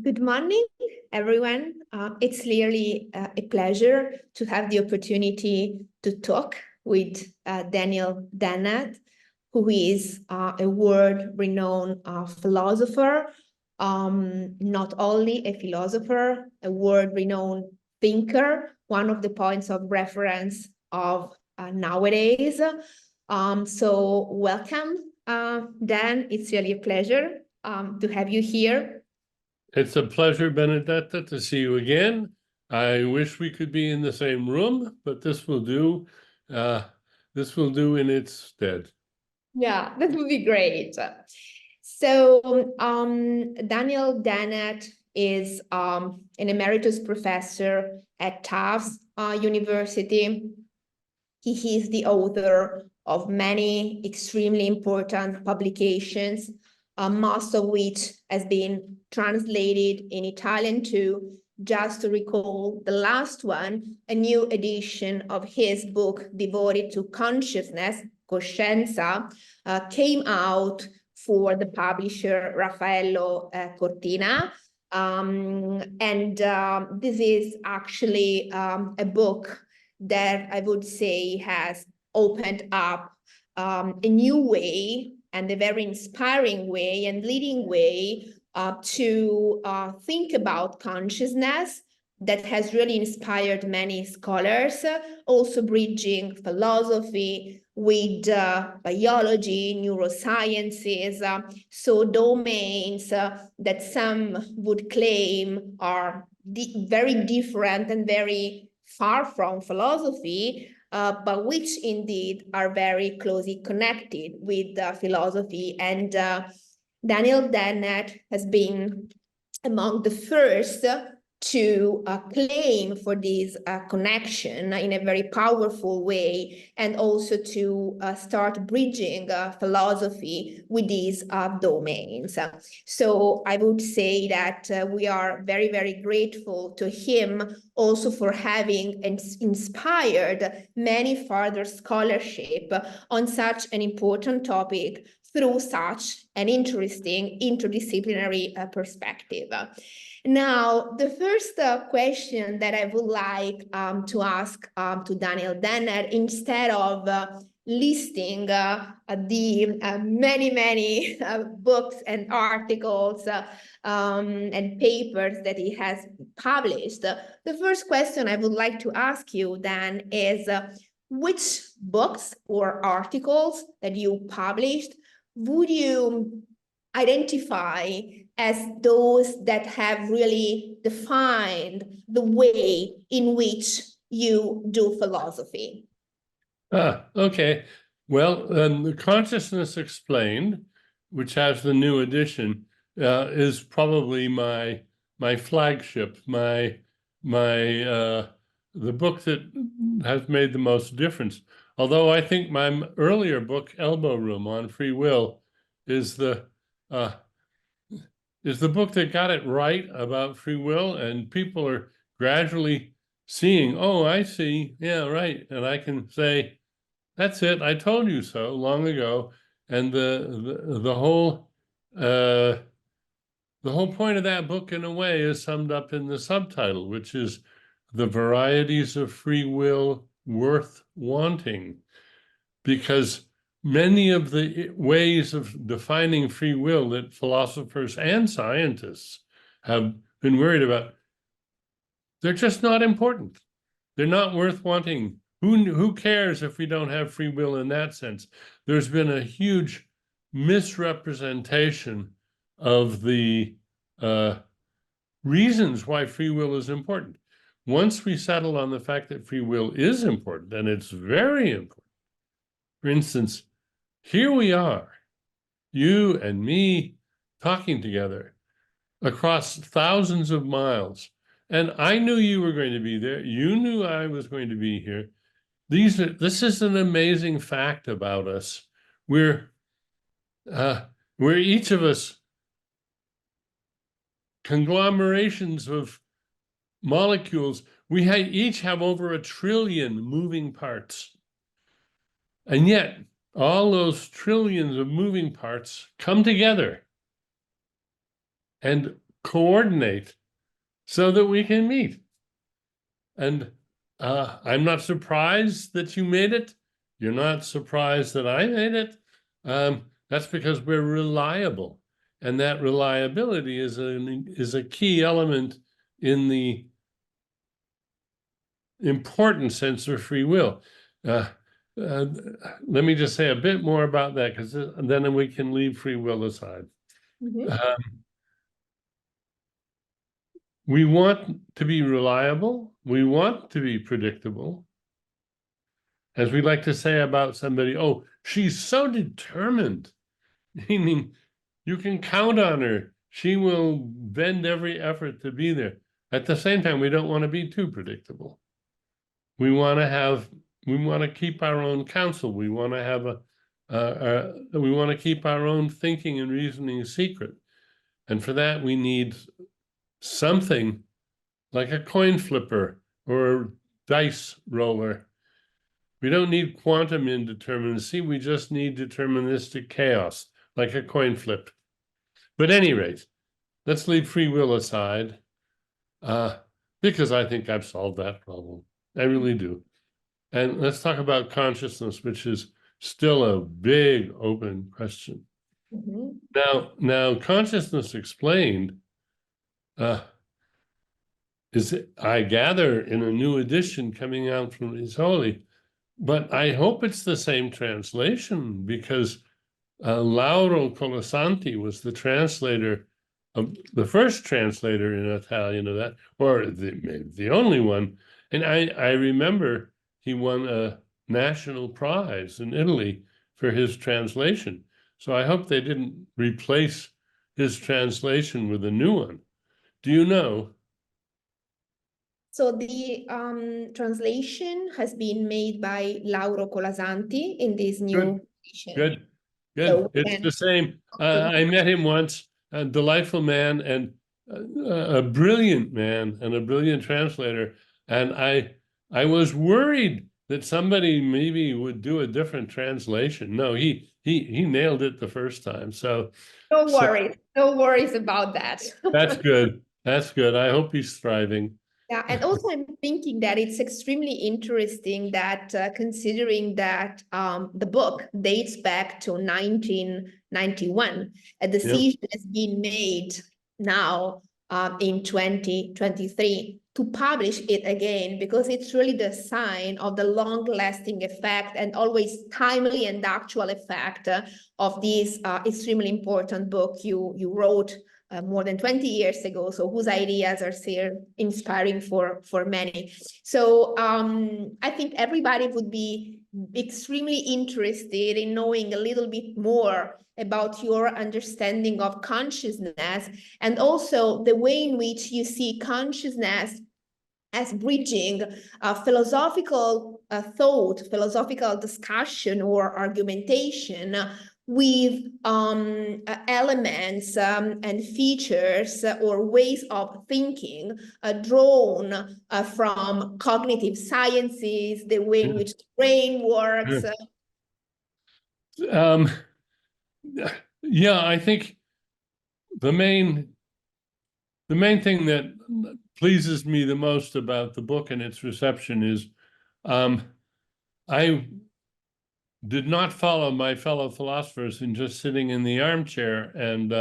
Good morning, everyone. It's really a pleasure to have the opportunity to talk with Daniel Dennett, who is a world-renowned philosopher, not only a philosopher, a world-renowned thinker, one of the points of reference of nowadays. So welcome, Dan. It's really a pleasure to have you here. It's a pleasure, Benedetta, to see you again. I wish we could be in the same room, but this will do. This will do in its stead. Yeah, that would be great. So Daniel Dennett is an emeritus professor at Tufts University. He is the author of many extremely important publications, most of which has been translated in Italian too. Just to recall the last one, a new edition of his book devoted to consciousness, Coscienza, came out for the publisher Raffaello Cortina. This is actually a book that I would say has opened up a new way and a very inspiring way and leading way to think about consciousness that has really inspired many scholars, also bridging philosophy with biology, neurosciences, so domains that some would claim are very different and very far from philosophy, but which indeed are very closely connected with philosophy. And Daniel Dennett has been among the first to claim for this connection in a very powerful way, and also to start bridging philosophy with these domains. So I would say that we are very, very grateful to him also for having inspired many further scholarship on such an important topic through such an interesting interdisciplinary perspective. Now, the first question that I would like to ask to Daniel Dennett, instead of listing the many books and articles and papers that he has published, the first question I would like to ask you then is which books or articles that you published would you identify as those that have really defined the way in which you do philosophy? Okay. Well, the Consciousness Explained, which has the new edition, is probably my flagship, the book that has made the most difference. Although I think my earlier book, Elbow Room on Free Will, is the book that got it right about free will, and people are gradually seeing, oh, I see, yeah, right, and I can say, that's it, I told you so long ago. And the whole point of that book, in a way, is summed up in the subtitle, which is The Varieties of Free Will Worth Wanting, because many of the ways of defining free will that philosophers and scientists have been worried about, they're just not important. They're not worth wanting. Who cares if we don't have free will in that sense? There's been a huge misrepresentation of the reasons why free will is important. Once we settle on the fact that free will is important, and it's very important. For instance, here we are, you and me talking together across thousands of miles. And I knew you were going to be there. You knew I was going to be here. This is an amazing fact about us. We're each of us conglomerations of molecules. We each have over 1 trillion moving parts. And yet, all those trillions of moving parts come together and coordinate so that we can meet. And I'm not surprised that you made it. You're not surprised that I made it. That's because we're reliable. And that reliability is a key element in the important sense of free will. Let me just say a bit more about that, because then we can leave free will aside. We want to be reliable. We want to be predictable. As we like to say about somebody, oh, she's so determined. Meaning, you can count on her. She will bend every effort to be there. At the same time, we don't want to be too predictable. We want to keep our own counsel. We want to have we want to keep our own thinking and reasoning secret. And for that, we need something like a coin flipper or a dice roller. We don't need quantum indeterminacy. We just need deterministic chaos, like a coin flip. But at any rate, let's leave free will aside, because I think I've solved that problem. I really do. And let's talk about consciousness, which is still a big open question. Now, consciousness explained is, I gather, in a new edition coming out from Rizzoli, but I hope it's the same translation, because Lauro Colasanti was the translator the first translator in Italian of that, or the only one. And I remember he won a national prize in Italy for his translation. So I hope they didn't replace his translation with a new one. Do you know? So the translation has been made by Lauro Colasanti in this new edition. Good. So it's the same. I met him once, a delightful man and a brilliant man and a brilliant translator. And I was worried that somebody maybe would do a different translation. No, he nailed it the first time. So no worries about that. That's good. That's good. I hope he's thriving. Yeah, and also I'm thinking that it's extremely interesting that considering that the book dates back to 1991, a decision has been made now in 2023 to publish it again, because it's really the sign of the long-lasting effect and always timely and actual effect of this extremely important book you wrote more than 20 years ago, so whose ideas are still inspiring for many. So I think everybody would be extremely interested in knowing a little bit more about your understanding of consciousness, and also the way in which you see consciousness as bridging philosophical thought, philosophical discussion or argumentation with elements and features or ways of thinking drawn from cognitive sciences, the way in which the brain works. Yeah, I think the main thing that pleases me the most about the book and its reception is I did not follow my fellow philosophers in just sitting in the armchair and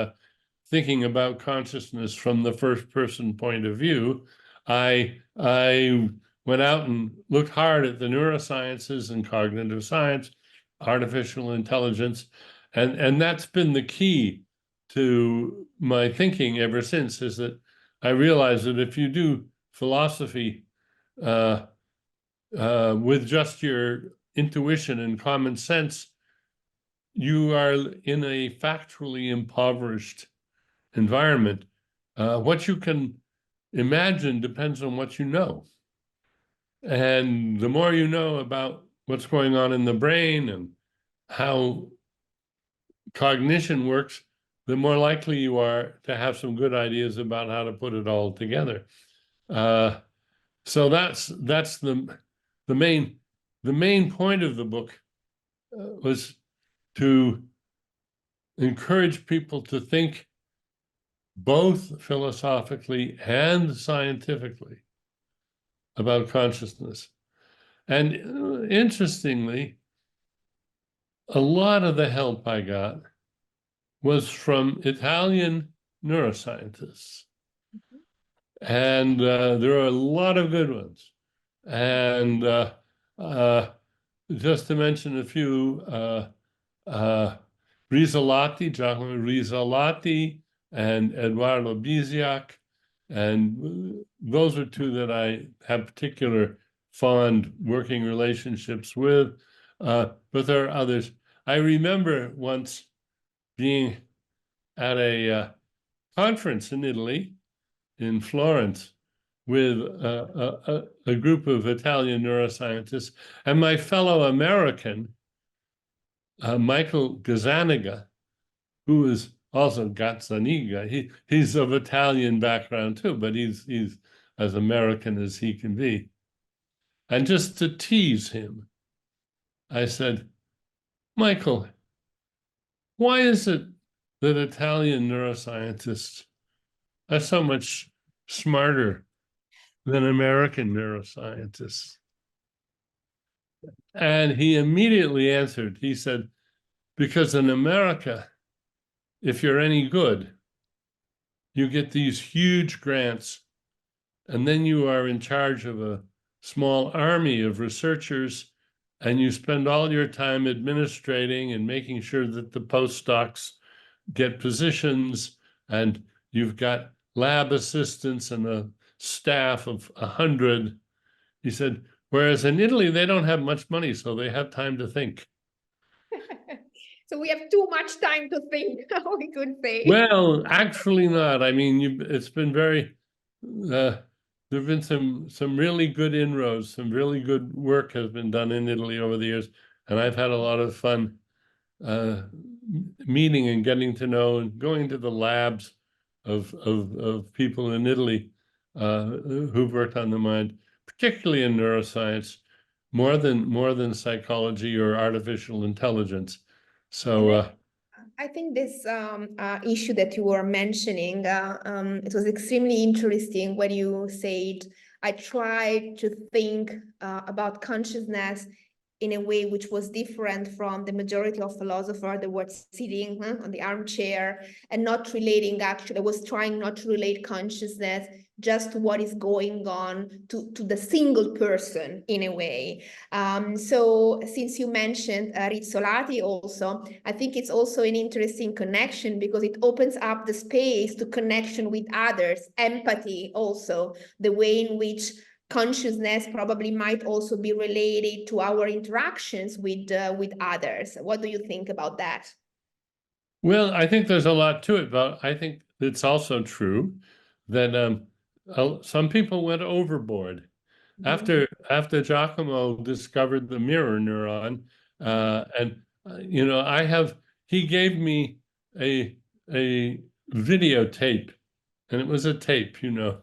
thinking about consciousness from the first person point of view. I went out and looked hard at the neurosciences and cognitive science, artificial intelligence, and that's been the key to my thinking ever since, is that I realized that if you do philosophy with just your intuition and common sense, you are in a factually impoverished environment. What you can imagine depends on what you know. And the more you know about what's going on in the brain and how cognition works, the more likely you are to have some good ideas about how to put it all together. So that's the main point of the book was to encourage people to think both philosophically and scientifically, about consciousness. And interestingly, a lot of the help I got was from Italian neuroscientists. And there are a lot of good ones. And just to mention a few, Giacomo Rizzolatti and Eduardo Biziak, and those are two that I have particular fond working relationships with, but there are others. I remember once being at a conference in Italy, in Florence, with a group of Italian neuroscientists, and my fellow American, Michael Gazzaniga, who is also Gazzaniga. He's of Italian background too, but he's as American as he can be. And just to tease him, I said, Michael, why is it that Italian neuroscientists are so much smarter than American neuroscientists? And he immediately answered, he said, because in America, if you're any good, you get these huge grants, and then you are in charge of a small army of researchers, and you spend all your time administrating and making sure that the postdocs get positions, and you've got lab assistants and a staff of 100. He said, whereas in Italy, they don't have much money, so they have time to think. So we have too much time to think, we could say. Well, actually not. I mean, it's been very, there have been some really good inroads, some really good work has been done in Italy over the years, and I've had a lot of fun meeting and getting to know and going to the labs of people in Italy who've worked on the mind, particularly in neuroscience, more than psychology or artificial intelligence. So I think this issue that you were mentioning, it was extremely interesting when you said, I tried to think about consciousness in a way which was different from the majority of philosophers that were sitting on the armchair and not relating, actually, I was trying not to relate consciousness just to what is going on to the single person in a way. So since you mentioned Rizzolatti also, I think it's also an interesting connection because it opens up the space to connection with others, empathy also, the way in which consciousness probably might also be related to our interactions with others. What do you think about that? well, I think there's a lot to it, but I think it's also true that some people went overboard. After Giacomo discovered the mirror neuron, and you know, he gave me a videotape, and it was a tape, you know,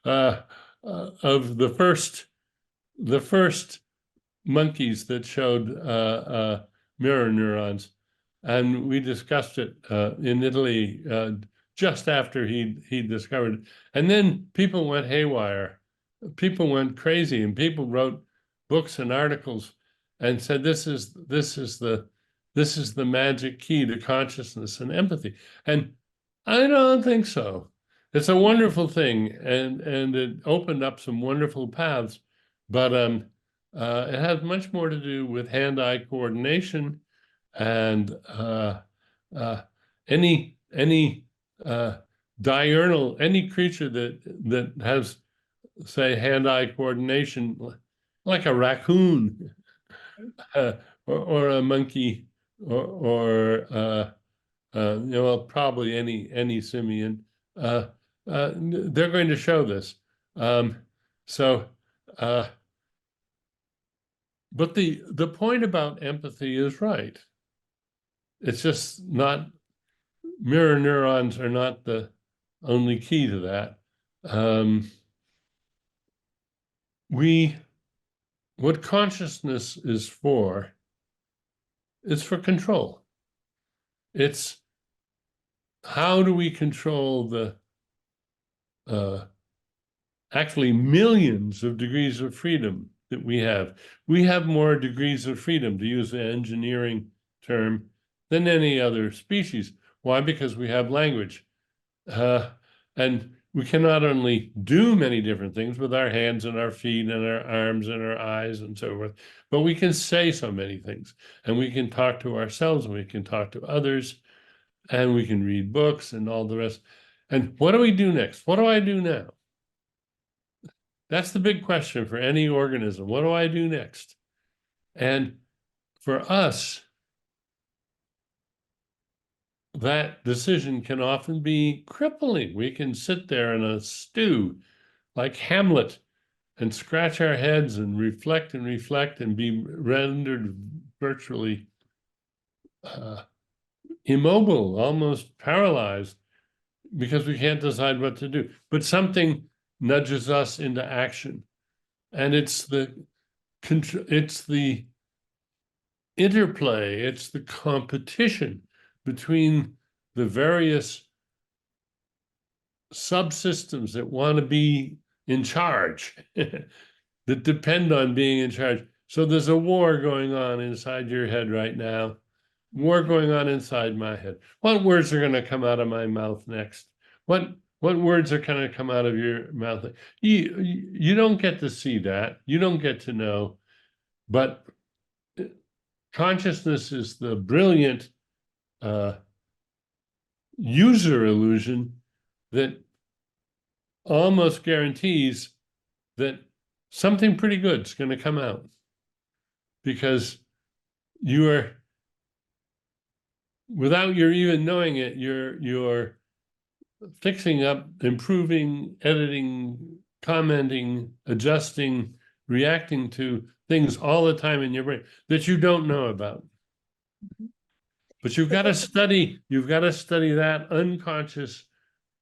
of the first monkeys that showed mirror neurons, and we discussed it in Italy just after he discovered it, and then people went haywire. People went crazy, and people wrote books and articles and said this is the magic key to consciousness and empathy. And I don't think so. It's a wonderful thing, and it opened up some wonderful paths, but it has much more to do with hand-eye coordination and any diurnal, any creature that has, say, hand-eye coordination, like a raccoon or a monkey or you know, probably any simian, they're going to show this. But the point about empathy is right. It's just not, mirror neurons are not the only key to that. What consciousness is for control. It's how do we control the actually millions of degrees of freedom that we have? We have more degrees of freedom, to use the engineering term, than any other species. Why? Because we have language. And we can not only do many different things with our hands and our feet and our arms and our eyes and so forth, but we can say so many things. And we can talk to ourselves, and we can talk to others, and we can read books and all the rest. And what do we do next? What do I do now? That's the big question for any organism. What do I do next? And for us, that decision can often be crippling. We can sit there in a stew like Hamlet and scratch our heads and reflect and be rendered virtually immobile, almost paralyzed, because we can't decide what to do. But something nudges us into action. And it's the interplay, it's the competition between the various subsystems that want to be in charge, that depend on being in charge. So there's a war going on inside your head right now, war going on inside my head. What words are going to come out of my mouth next? What words are going to come out of your mouth? You don't get to see that. You don't get to know. But consciousness is the brilliant user illusion that almost guarantees that something pretty good is going to come out, because you are, without your even knowing it, you're fixing up, improving, editing, commenting, adjusting, reacting to things all the time in your brain that you don't know about. But you've got to study that unconscious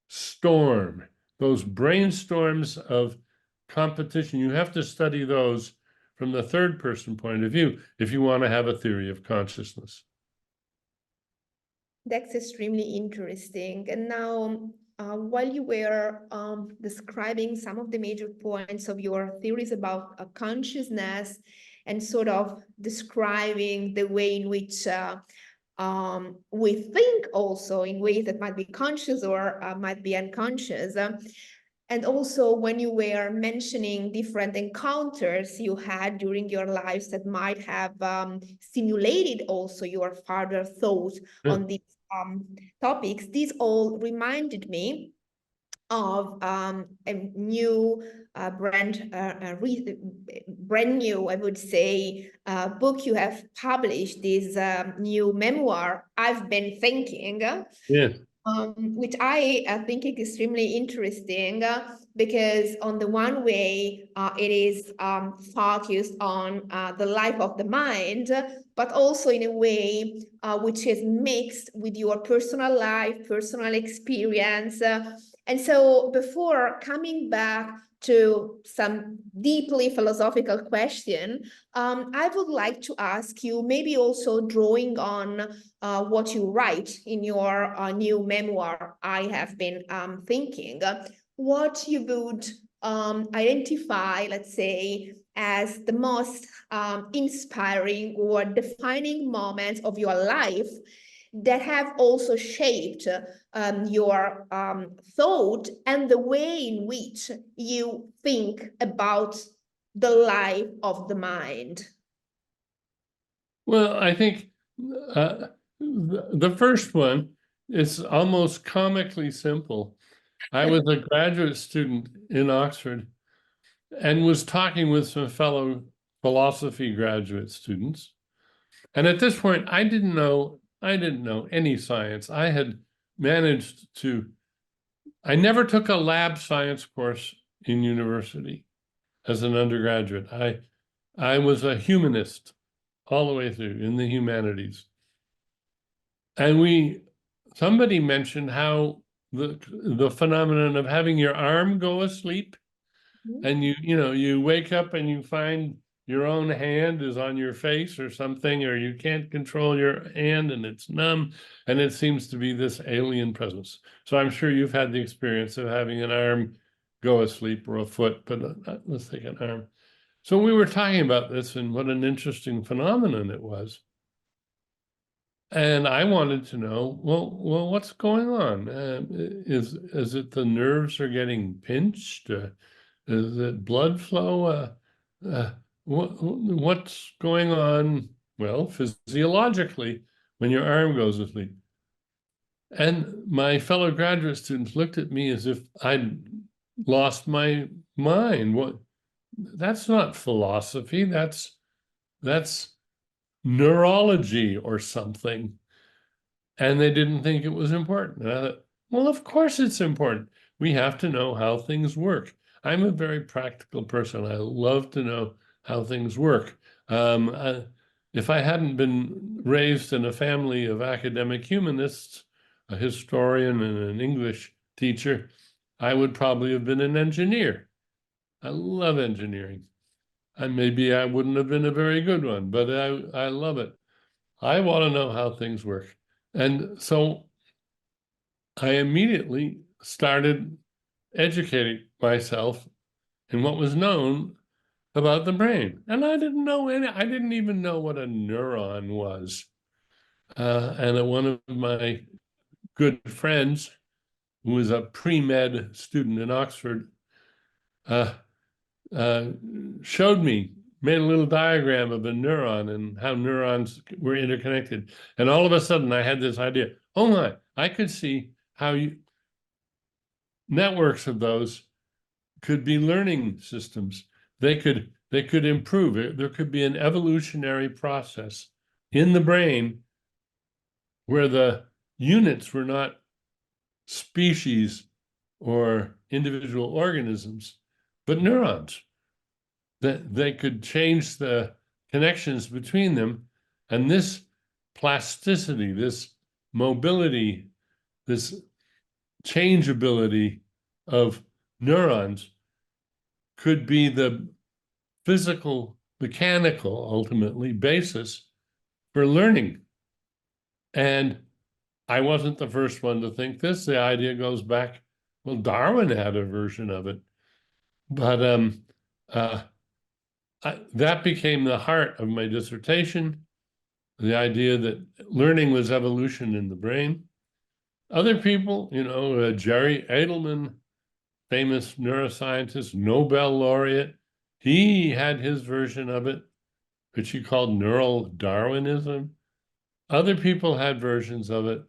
storm, those brainstorms of competition. You have to study those from the third person point of view if you want to have a theory of consciousness. That's extremely interesting. And now, while you were describing some of the major points of your theories about consciousness and sort of describing the way in which we think also in ways that might be conscious or might be unconscious. And also when you were mentioning different encounters you had during your lives that might have stimulated also your further thought on these topics, these all reminded me of a new brand new, I would say, book you have published, this new memoir, I've Been Thinking. Yes. Which I think is extremely interesting because on the one way it is focused on the life of the mind, but also in a way which is mixed with your personal life, personal experience. And so before coming back to some deeply philosophical question, I would like to ask you, maybe also drawing on what you write in your new memoir, I Have Been Thinking, what you would identify, let's say, as the most inspiring or defining moments of your life that have also shaped your thought and the way in which you think about the life of the mind. Well, I think the first one is almost comically simple. I was a graduate student in Oxford and was talking with some fellow philosophy graduate students. And at this point, I didn't know any science. I had managed to, I never took a lab science course in university as an undergraduate. I was a humanist all the way through in the humanities. And somebody mentioned how the phenomenon of having your arm go asleep, and you wake up and you find your own hand is on your face or something, or you can't control your hand and it's numb, and it seems to be this alien presence. So I'm sure you've had the experience of having an arm go asleep or a foot, but let's take an arm. So we were talking about this and what an interesting phenomenon it was. And I wanted to know, well, what's going on? Is it the nerves are getting pinched? Is it blood flow? What's going on? Well, physiologically, when your arm goes asleep. And my fellow graduate students looked at me as if I'd lost my mind. What? That's not philosophy. That's neurology or something. And they didn't think it was important. And I thought, well, of course it's important. We have to know how things work. I'm a very practical person. I love to know how things work. If I hadn't been raised in a family of academic humanists, a historian and an English teacher, I would probably have been an engineer. I love engineering. And maybe I wouldn't have been a very good one, but I love it. I want to know how things work. And so I immediately started educating myself in what was known about the brain. And I didn't even know what a neuron was. And one of my good friends, who was a pre-med student in Oxford, showed me, made a little diagram of a neuron and how neurons were interconnected. And all of a sudden I had this idea, oh my, I could see how networks of those could be learning systems. They could improve it. There could be an evolutionary process in the brain where the units were not species or individual organisms, but neurons. That they could change the connections between them. And this plasticity, this mobility, this changeability of neurons could be the physical, mechanical, ultimately, basis for learning. And I wasn't the first one to think this. The idea goes back, well, Darwin had a version of it. But that became the heart of my dissertation, the idea that learning was evolution in the brain. Other people, Jerry Edelman, famous neuroscientist, Nobel laureate, he had his version of it, which he called neural Darwinism. Other people had versions of it.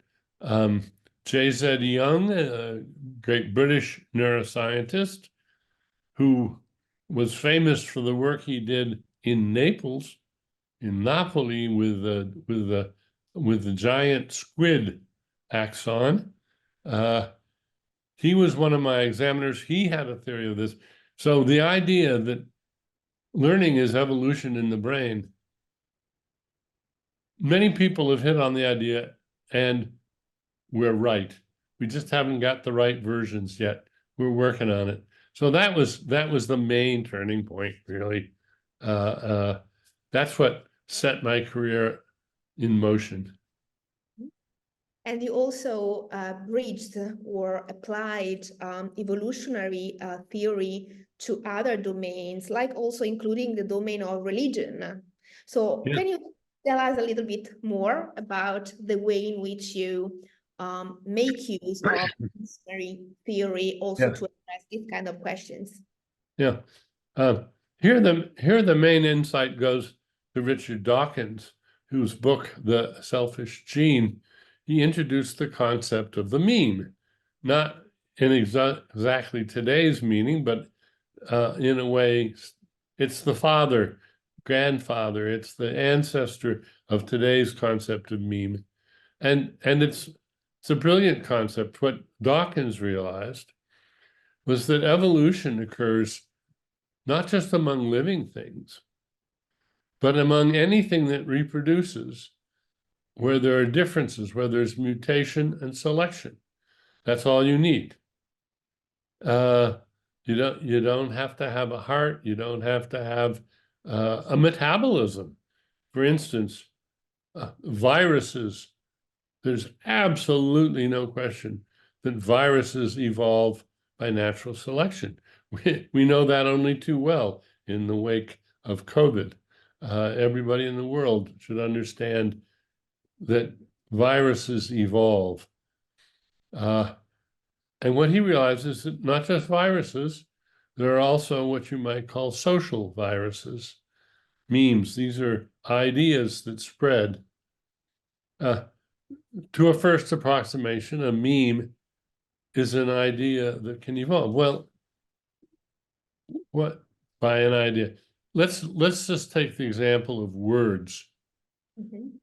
J.Z. Young, a great British neuroscientist, who was famous for the work he did in Naples, in Napoli, with the giant squid axon. He was one of my examiners. He had a theory of this. So the idea that learning is evolution in the brain, many people have hit on the idea, and we're right. We just haven't got the right versions yet. We're working on it. So that was the main turning point, really. That's what set my career in motion. And you also bridged or applied evolutionary theory to other domains, like also including the domain of religion. So Can you tell us a little bit more about the way in which you make use of evolutionary theory also to address these kind of questions? Yeah. Here the main insight goes to Richard Dawkins, whose book, The Selfish Gene, he introduced the concept of the mean, not in exactly today's meaning, but in a way, it's the father, grandfather, it's the ancestor of today's concept of mean. And it's a brilliant concept. What Dawkins realized was that evolution occurs not just among living things, but among anything that reproduces, where there are differences, where there's mutation and selection. That's all you need. You don't have to have a heart. You don't have to have a metabolism. For instance, viruses, there's absolutely no question that viruses evolve by natural selection. We know that only too well in the wake of COVID. Everybody in the world should understand that viruses evolve. And what he realizes is that not just viruses, there are also what you might call social viruses, memes. These are ideas that spread. To a first approximation, a meme is an idea that can evolve. Well, what by an idea? Let's just take the example of words. Mhm.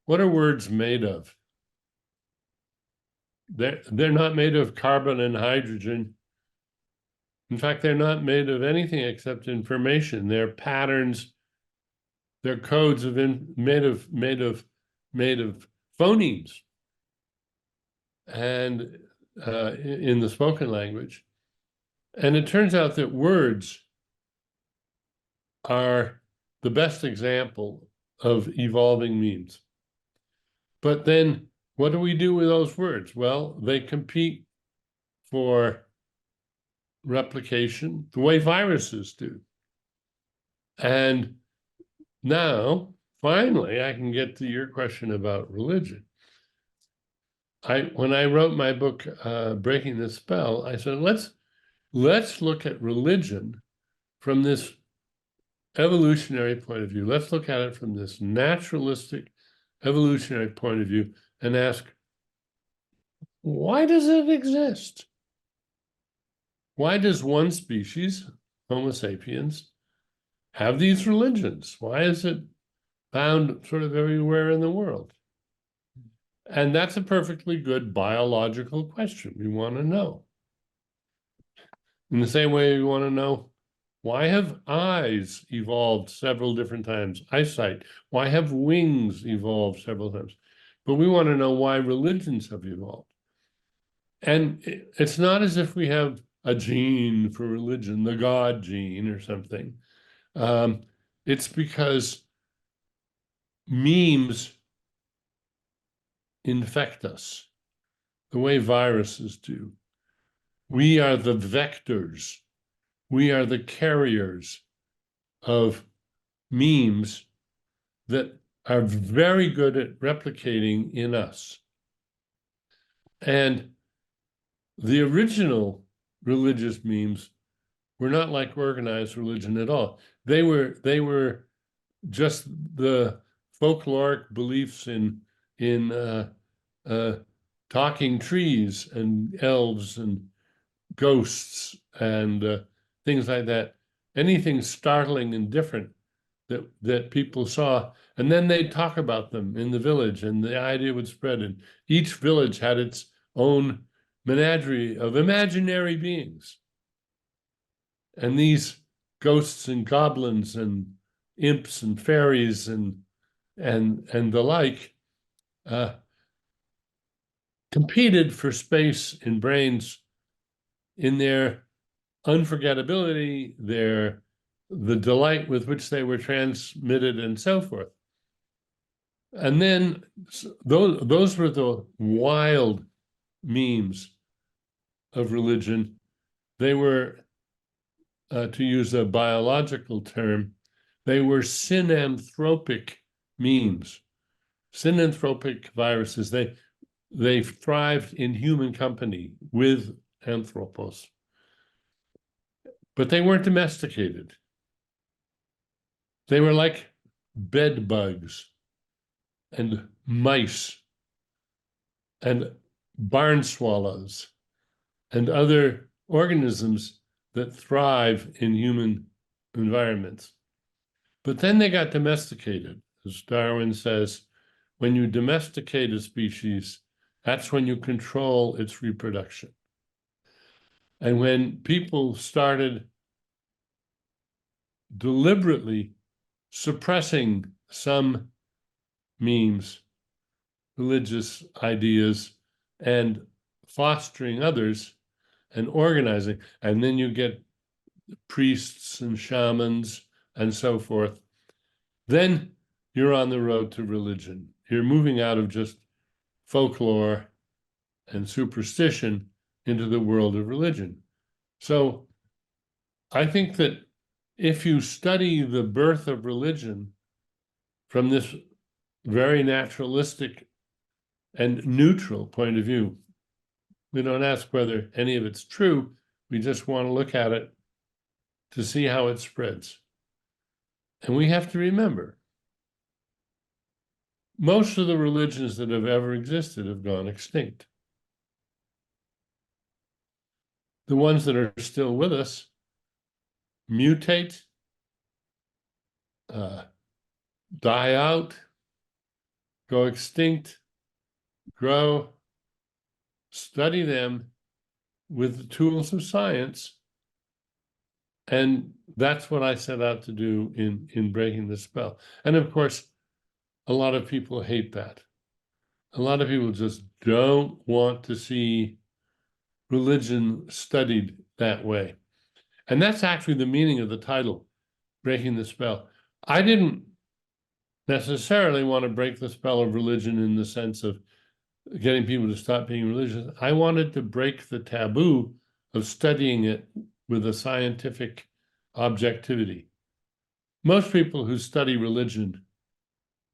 What are words made of? They're not made of carbon and hydrogen. In fact, they're not made of anything except information. They're patterns. They're codes made of phonemes, and in the spoken language. And it turns out that words are the best example of evolving memes. But then what do we do with those words? Well, they compete for replication the way viruses do. And now, finally, I can get to your question about religion. When I wrote my book, Breaking the Spell, I said, let's look at religion from this evolutionary point of view. Let's look at it from this naturalistic, evolutionary point of view and ask, why does it exist? Why does one species, Homo sapiens, have these religions? Why is it found sort of everywhere in the world? And that's a perfectly good biological question. We want to know. In the same way, we want to know, why have eyes evolved several different times? Eyesight. Why have wings evolved several times? But we want to know why religions have evolved. And it's not as if we have a gene for religion, the God gene or something. It's because memes infect us the way viruses do. We are the vectors. We are the carriers of memes that are very good at replicating in us. And the original religious memes were not like organized religion at all. They were just the folkloric beliefs in talking trees and elves and ghosts and things like that. Anything startling and different that people saw, and then they'd talk about them in the village, and the idea would spread. And each village had its own menagerie of imaginary beings, and these ghosts and goblins and imps and fairies and the like competed for space in brains in their unforgettability, the delight with which they were transmitted, and so forth. And then those were the wild memes of religion. They were, to use a biological term, they were synanthropic memes. Synanthropic viruses, they thrived in human company with anthropos. But they weren't domesticated. They were like bed bugs and mice and barn swallows and other organisms that thrive in human environments. But then they got domesticated. As Darwin says, when you domesticate a species, that's when you control its reproduction. And when people started deliberately suppressing some memes, religious ideas, and fostering others and organizing, and then you get priests and shamans and so forth, then you're on the road to religion. You're moving out of just folklore and superstition into the world of religion. So I think that if you study the birth of religion from this very naturalistic and neutral point of view, we don't ask whether any of it's true. We just want to look at it to see how it spreads. And we have to remember, most of the religions that have ever existed have gone extinct. The ones that are still with us mutate, die out, go extinct, grow. Study them with the tools of science. And that's what I set out to do in Breaking the Spell. And of course, a lot of people hate that. A lot of people just don't want to see religion studied that way. And that's actually the meaning of the title, Breaking the Spell. I didn't necessarily want to break the spell of religion in the sense of getting people to stop being religious. I wanted to break the taboo of studying it with a scientific objectivity. Most people who study religion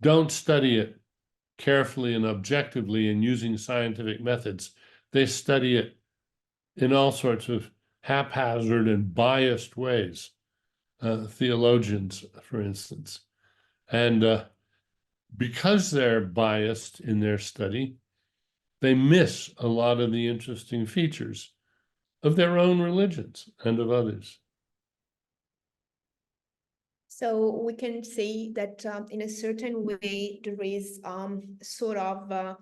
don't study it carefully and objectively and using scientific methods. They study it in all sorts of haphazard and biased ways. Theologians, for instance. And because they're biased in their study, they miss a lot of the interesting features of their own religions and of others. So we can say that in a certain way, there is sort of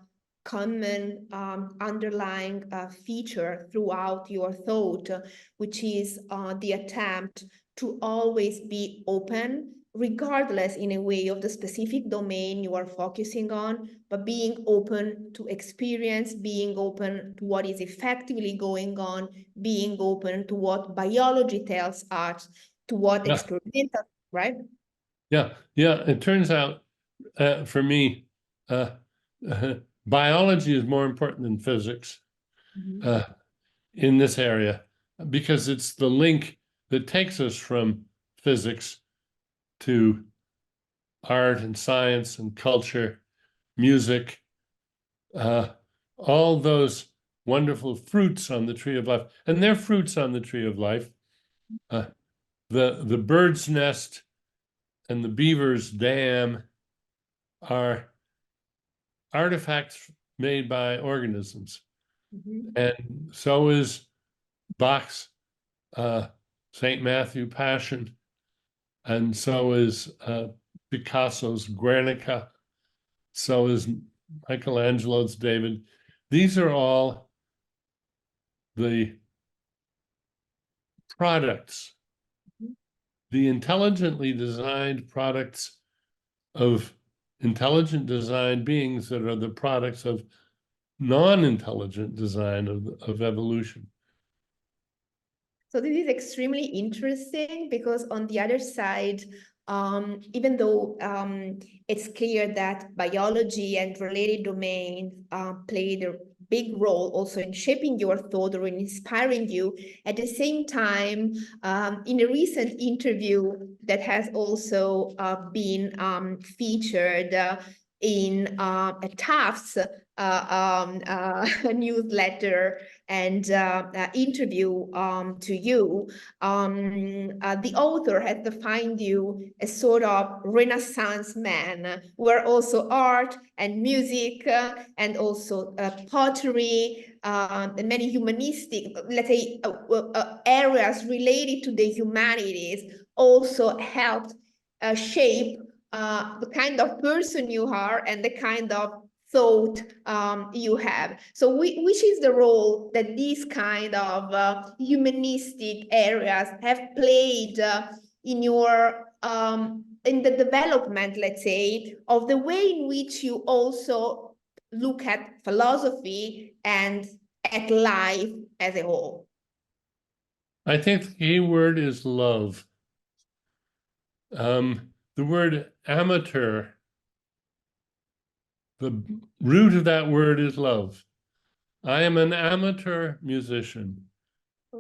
common underlying feature throughout your thought, which is the attempt to always be open, regardless in a way of the specific domain you are focusing on, but being open to experience, being open to what is effectively going on, being open to what biology tells us, to what experimental, right? Yeah. It turns out for me, biology is more important than physics in this area, because it's the link that takes us from physics to art and science and culture, music, all those wonderful fruits on the tree of life. And they're fruits on the tree of life. The bird's nest and the beaver's dam are artifacts made by organisms. And so is Bach's St. Matthew Passion, and so is Picasso's Guernica, so is Michelangelo's David. These are all the products, the intelligently designed products of intelligent design beings that are the products of non-intelligent design of evolution. So this is extremely interesting because on the other side, even though it's clear that biology and related domains played a big role also in shaping your thought or in inspiring you, at the same time, in a recent interview that has also been featured in a Tufts newsletter and interview to you, the author has defined you as sort of Renaissance man, where also art and music and also pottery and many humanistic, let's say, areas related to the humanities also helped shape the kind of person you are and the kind of thought you have. So which is the role that these kind of humanistic areas have played in your in the development, let's say, of the way in which you also look at philosophy and at life as a whole? I think the key word is love. The word amateur, the root of that word is love. I am an amateur musician,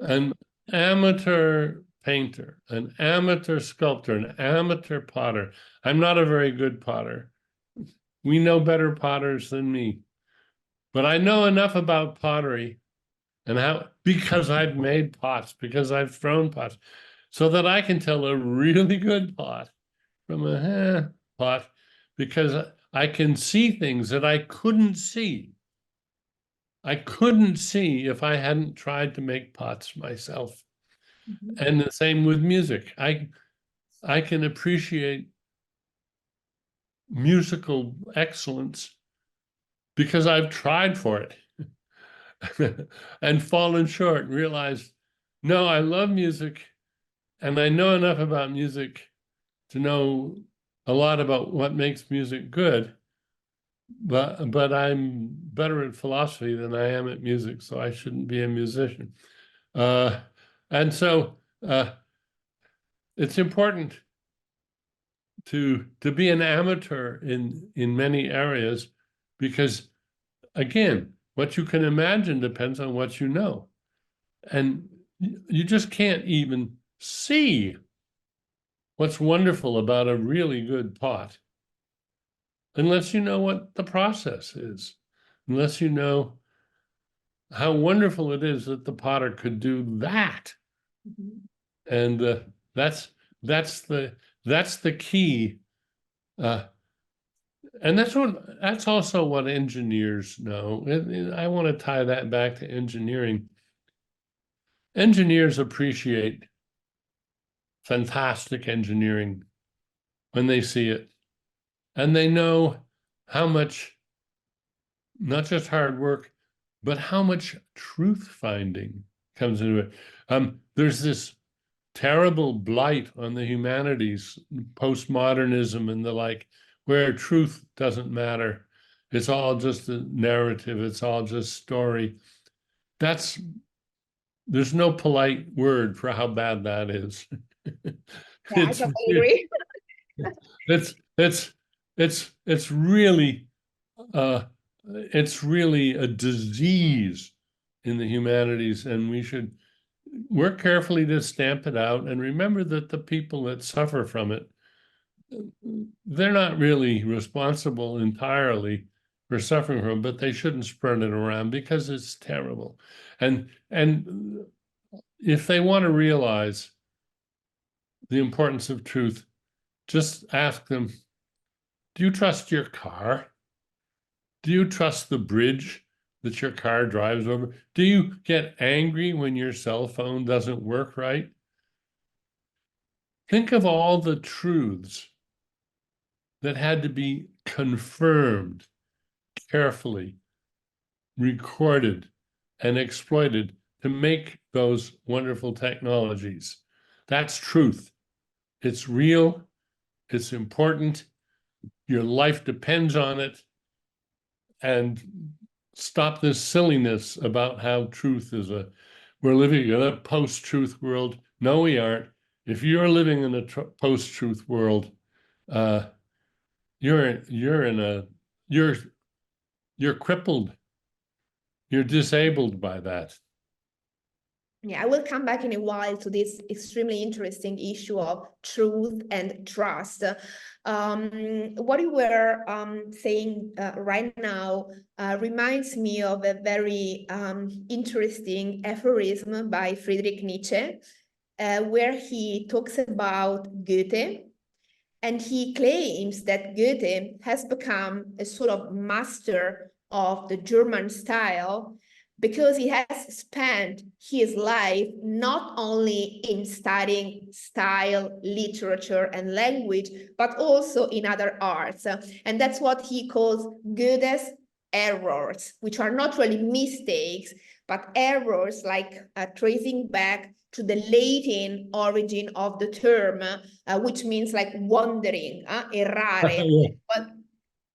an amateur painter, an amateur sculptor, an amateur potter. I'm not a very good potter. We know better potters than me. But I know enough about pottery and how, because I've made pots, because I've thrown pots, so that I can tell a really good pot from a pot, because I can see things that I couldn't see. I couldn't see if I hadn't tried to make pots myself. And the same with music. I can appreciate musical excellence because I've tried for it and fallen short and realized, no, I love music and I know enough about music to know a lot about what makes music good, but I'm better at philosophy than I am at music, so I shouldn't be a musician. And so it's important to be an amateur in many areas, because again, what you can imagine depends on what you know. And you just can't even see what's wonderful about a really good pot unless you know what the process is, unless you know how wonderful it is that the potter could do that. And that's the key. And that's also what engineers know. I want to tie that back to engineering. Engineers appreciate fantastic engineering when they see it. And they know how much, not just hard work, but how much truth finding comes into it. There's this terrible blight on the humanities, postmodernism and the like, where truth doesn't matter. It's all just a narrative. It's all just story. There's no polite word for how bad that is. Yeah, I totally agree. It's really it's really a disease in the humanities, and we should work carefully to stamp it out and remember that the people that suffer from it, they're not really responsible entirely for suffering from it, but they shouldn't spread it around because it's terrible. And if they want to realize the importance of truth, just ask them, do you trust your car? Do you trust the bridge that your car drives over? Do you get angry when your cell phone doesn't work right? Think of all the truths that had to be confirmed carefully, recorded, and exploited to make those wonderful technologies. That's truth. It's real. It's important. Your life depends on it. And stop this silliness about how truth is we're living in a post-truth world. No, we aren't. If you're living in a post-truth world, you're crippled. You're disabled by that. Yeah, I will come back in a while to this extremely interesting issue of truth and trust. What you were saying right now reminds me of a very interesting aphorism by Friedrich Nietzsche, where he talks about Goethe. And he claims that Goethe has become a sort of master of the German style because he has spent his life not only in studying style, literature, and language, but also in other arts. And that's what he calls Goethe's errors, which are not really mistakes, but errors like tracing back to the Latin origin of the term, which means like wandering, errare.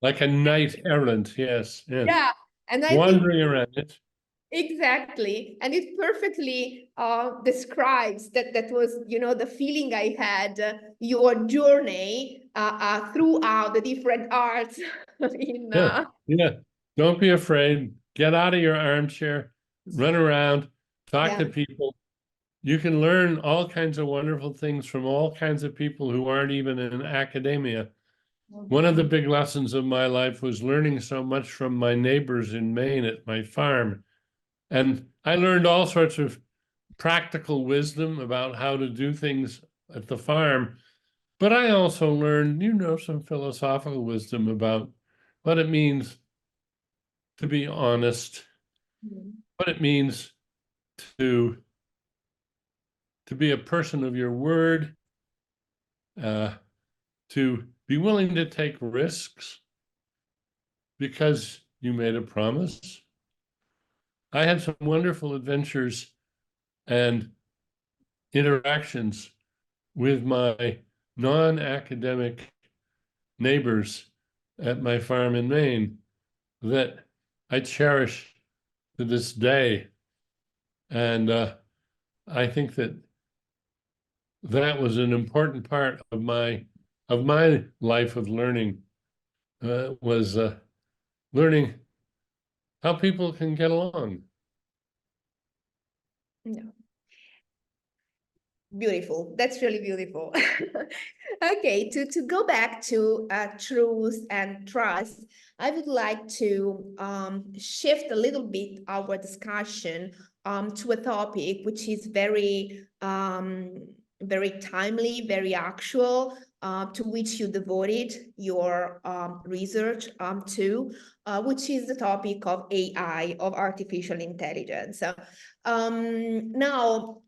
Like a knight errant, yes. Yeah, and I think wandering around it. Exactly. And it perfectly describes that was, the feeling I had, your journey throughout the different arts in Yeah, yeah. Don't be afraid. Get out of your armchair, run around, talk yeah. to people. You can learn all kinds of wonderful things from all kinds of people who aren't even in academia. One of the big lessons of my life was learning so much from my neighbors in Maine at my farm. And I learned all sorts of practical wisdom about how to do things at the farm. But I also learned, some philosophical wisdom about what it means to be honest, what it means to be a person of your word, to be willing to take risks because you made a promise. I had some wonderful adventures and interactions with my non-academic neighbors at my farm in Maine that I cherish to this day. And I think that was an important part of my life of learning, was learning how people can get along. No. Beautiful. That's really beautiful. Okay, to go back to truth and trust, I would like to shift a little bit our discussion to a topic which is very timely, very actual, to which you devoted your research to, which is the topic of AI, of artificial intelligence. Now,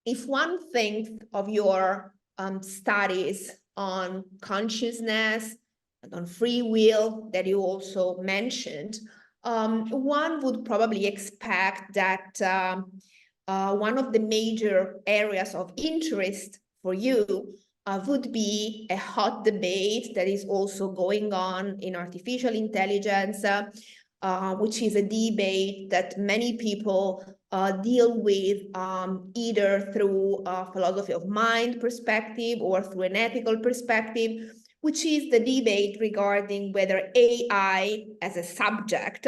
if one thinks of your studies on consciousness and on free will that you also mentioned, one would probably expect that one of the major areas of interest for you would be a hot debate that is also going on in artificial intelligence, which is a debate that many people deal with either through a philosophy of mind perspective or through an ethical perspective, which is the debate regarding whether AI as a subject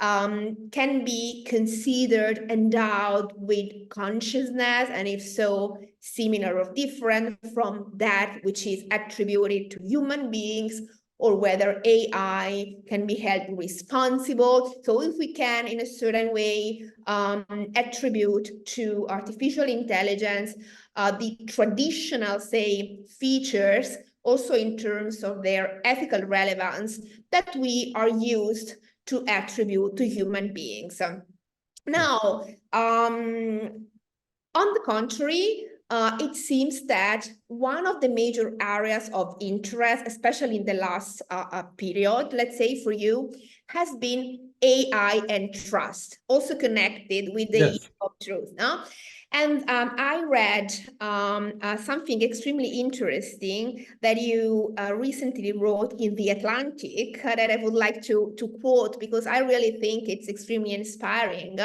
can be considered endowed with consciousness, and if so, similar or different from that which is attributed to human beings, or whether AI can be held responsible. So if we can, in a certain way, attribute to artificial intelligence the traditional, say, features, also in terms of their ethical relevance, that we are used to attribute to human beings. Now, on the contrary, it seems that one of the major areas of interest, especially in the last period, let's say for you, has been AI and trust, also connected with the issue of truth. No? And I read something extremely interesting that you recently wrote in The Atlantic that I would like to quote, because I really think it's extremely inspiring.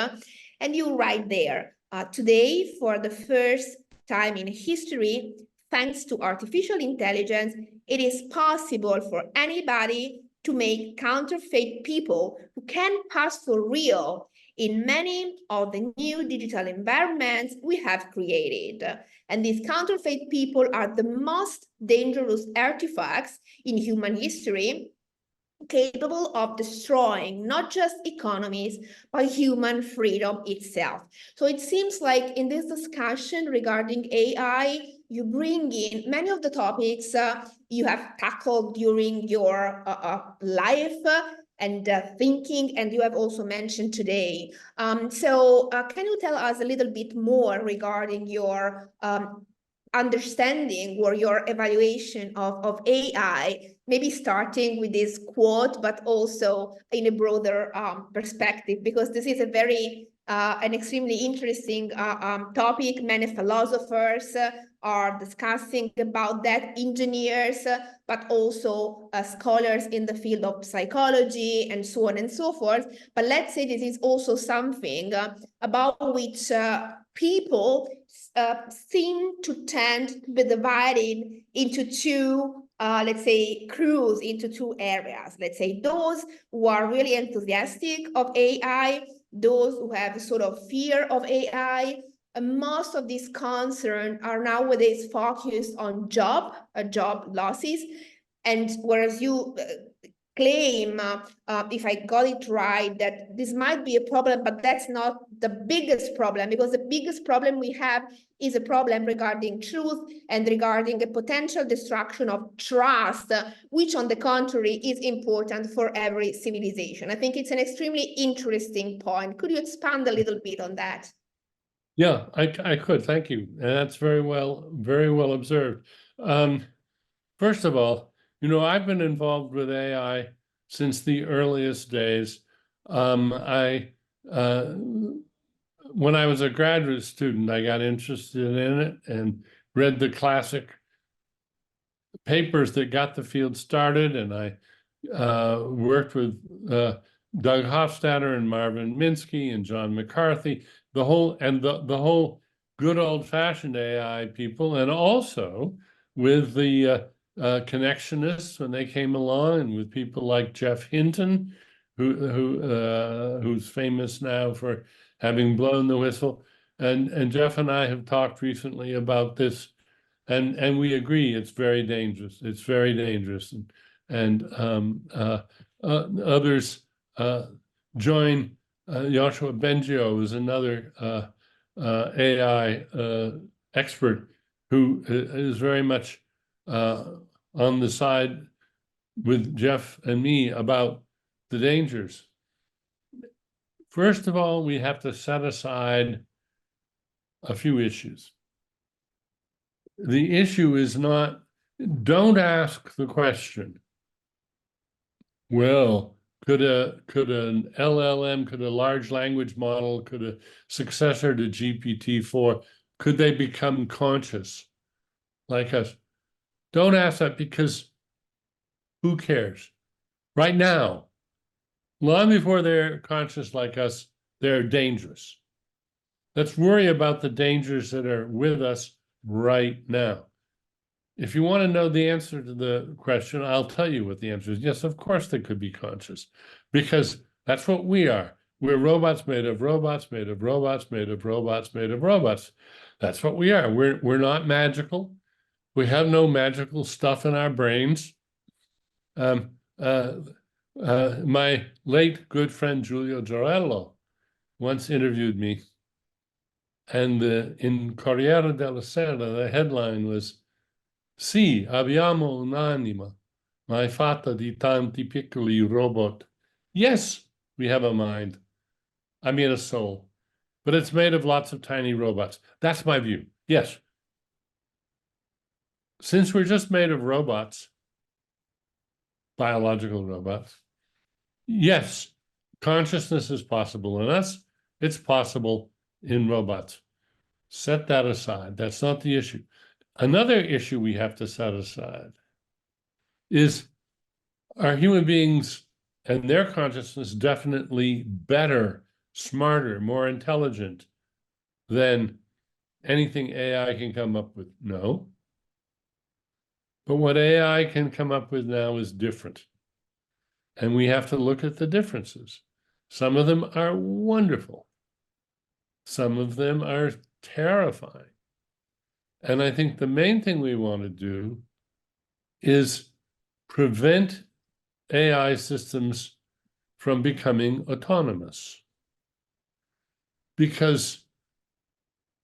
And you write there, today, for the first time in history, thanks to artificial intelligence, it is possible for anybody to make counterfeit people who can pass for real in many of the new digital environments we have created. And these counterfeit people are the most dangerous artifacts in human history, capable of destroying not just economies, but human freedom itself. So it seems like in this discussion regarding AI, you bring in many of the topics you have tackled during your life and thinking, and you have also mentioned today. So can you tell us a little bit more regarding your understanding or your evaluation of AI, maybe starting with this quote, but also in a broader perspective, because this is a very an extremely interesting topic. Many philosophers are discussing about that, engineers, but also scholars in the field of psychology and so on and so forth. But let's say this is also something about which people seem to tend to be divided into two, let's say, crews, into two areas. Let's say those who are really enthusiastic of AI, those who have a sort of fear of AI. Most of these concerns are nowadays focused on job losses. And whereas you claim, if I got it right, that this might be a problem, but that's not the biggest problem, because the biggest problem we have is a problem regarding truth and regarding a potential destruction of trust, which on the contrary is important for every civilization. I think it's an extremely interesting point. Could you expand a little bit on that? Yeah, I could. Thank you. And that's very well observed. First of all, I've been involved with AI since the earliest days. When I was a graduate student, I got interested in it and read the classic papers that got the field started. And I worked with Doug Hofstadter and Marvin Minsky and John McCarthy, the whole good old-fashioned AI people, and also with the connectionists when they came along, and with people like Jeff Hinton, who's famous now for having blown the whistle. And Jeff and I have talked recently about this, and we agree it's very dangerous. It's very dangerous, and others join. Yoshua Bengio is another AI expert who is very much on the side with Jeff and me about the dangers. First of all, we have to set aside a few issues. The issue is not, don't ask the question, well, could an LLM, could a large language model, could a successor to GPT-4, could they become conscious like us? Don't ask that, because who cares? Right now, long before they're conscious like us, they're dangerous. Let's worry about the dangers that are with us right now. If you want to know the answer to the question, I'll tell you what the answer is. Yes, of course they could be conscious, because that's what we are. We're robots made of robots, made of robots, made of robots, made of robots. That's what we are. We're not magical. We have no magical stuff in our brains. My late good friend Giulio Giorello once interviewed me, and in Corriere della Sera, the headline was, "Sì, abbiamo un'anima, ma è fatta di tanti piccoli robot." Yes, we have a mind. I mean a soul, but it's made of lots of tiny robots. That's my view. Yes. Since we're just made of robots, biological robots, yes, consciousness is possible in us. It's possible in robots. Set that aside. That's not the issue. Another issue we have to set aside is, are human beings and their consciousness definitely better, smarter, more intelligent than anything AI can come up with? No. But what AI can come up with now is different. And we have to look at the differences. Some of them are wonderful. Some of them are terrifying. And I think the main thing we want to do is prevent AI systems from becoming autonomous. Because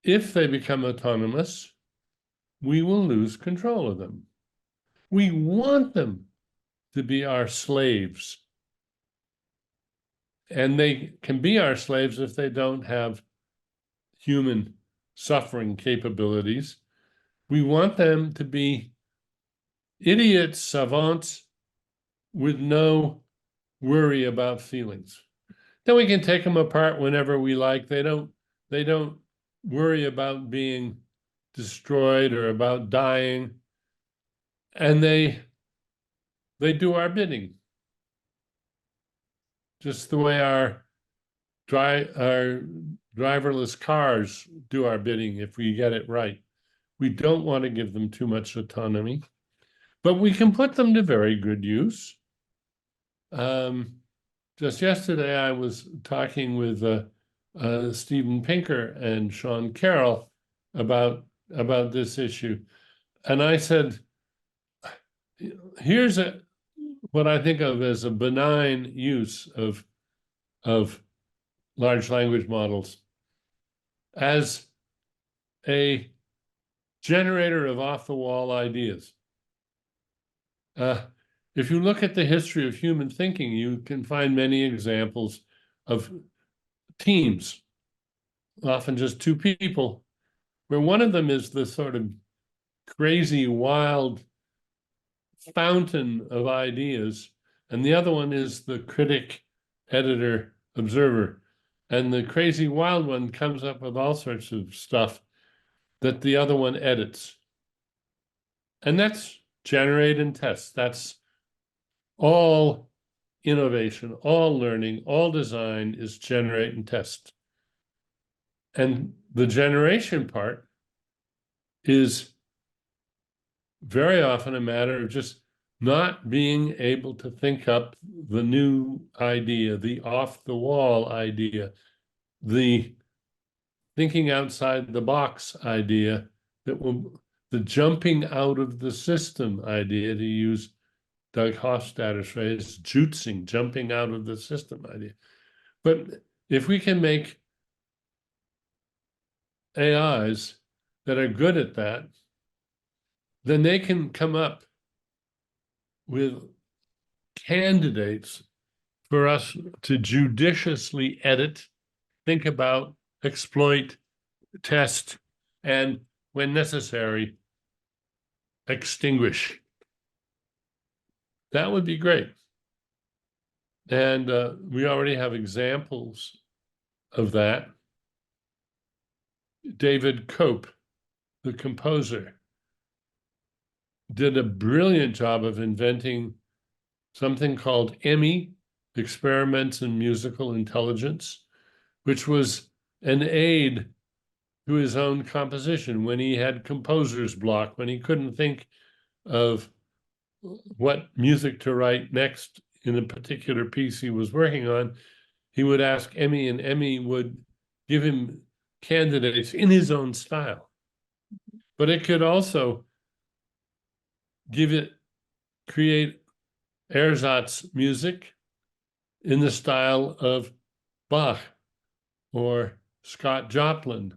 if they become autonomous, we will lose control of them. We want them to be our slaves. And they can be our slaves if they don't have human suffering capabilities. We want them to be idiots, savants, with no worry about feelings. Then we can take them apart whenever we like. They don't worry about being destroyed or about dying, and they do our bidding, just the way our driverless cars do our bidding if we get it right. We don't want to give them too much autonomy, but we can put them to very good use. Just yesterday, I was talking with Steven Pinker and Sean Carroll about this issue, and I said, "Here's what I think of as a benign use of large language models as a generator of off-the-wall ideas." If you look at the history of human thinking, you can find many examples of teams, often just two people, where one of them is the sort of crazy, wild fountain of ideas, and the other one is the critic, editor, observer. And the crazy, wild one comes up with all sorts of stuff that the other one edits. And that's generate and test. That's all innovation, all learning, all design is generate and test. And the generation part is very often a matter of just not being able to think up the new idea, the off-the-wall idea, the thinking outside the box idea, the jumping out of the system idea, to use Doug Hofstadter's phrase, juicing, jumping out of the system idea. But if we can make AIs that are good at that, then they can come up with candidates for us to judiciously edit, think about, exploit, test, and when necessary, extinguish. That would be great. And we already have examples of that. David Cope, the composer, did a brilliant job of inventing something called EMI, Experiments in Musical Intelligence, which was an aid to his own composition when he had composer's block, when he couldn't think of what music to write next in a particular piece he was working on. He would ask EMI, and EMI would give him candidates in his own style. But it could also create ersatz music in the style of Bach or Scott Joplin